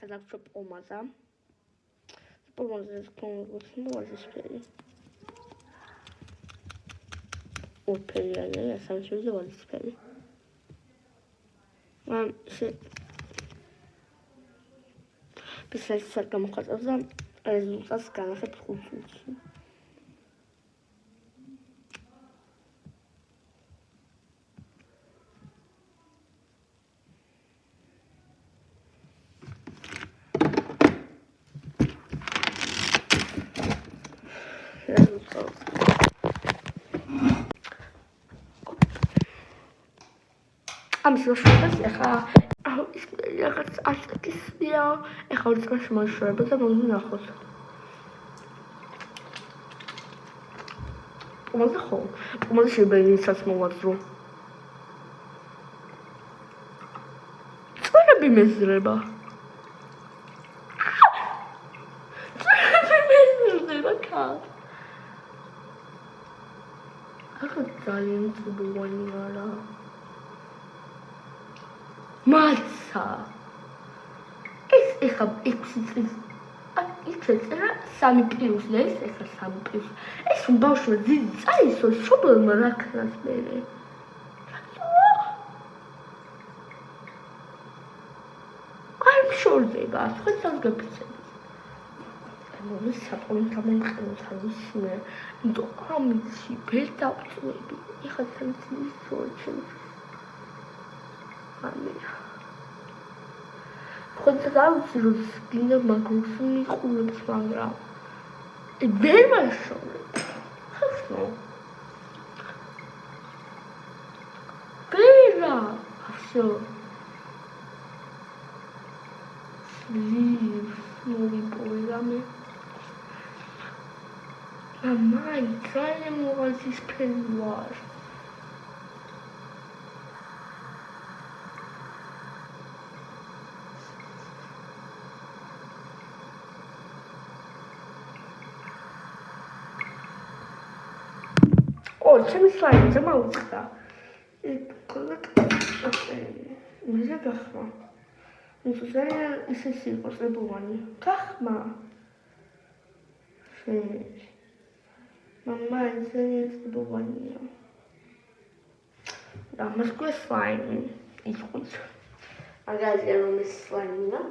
სადაც პომადა. Pomazes com os espelhos. O espelho ali, essa ajuda o espelho. Precisa sacar uma coisa, as outras caras é por isso. ამის მოშორებას ეხლა ის რაღაც ასაკისია ეხლა ის მოშორება და მომნახოთ მომდა შეიძლება მოვაძრო წვერები მეზრება კა ახლა ძალიან ძბუანია რა Mața! Ეხა 6 წლის იქ ეწერა 3 პლუს და ეს ეხა 3 პლუს. ეს ბავშვი დიდი წაისო შუბლმა რა ქნას მერე. არ მშორდება, თქვენ საზგაფიცებით. ანუ საპონი გამომყენოთ ამისმე, იმიტომ ამისი ვერ დავწვევი. ეხა სამწლის წოჩი. Quando eu tiro os espinhos, mas com isso me cura de sangrar. É bem mais choro. Não. Pera! Achou? Sleeve. Não me põe a mim. Mamãe, traz-me os espelhos. ჩემი სლაიდზე მოვწყდა. მე გახმა. ძალიან ისე იყო წებოვანი. გახმა. მამა ძალიან წებოვანია. და მას გვესლაინი. ის ხუთ. აგაზია რომ ეს სლაინია.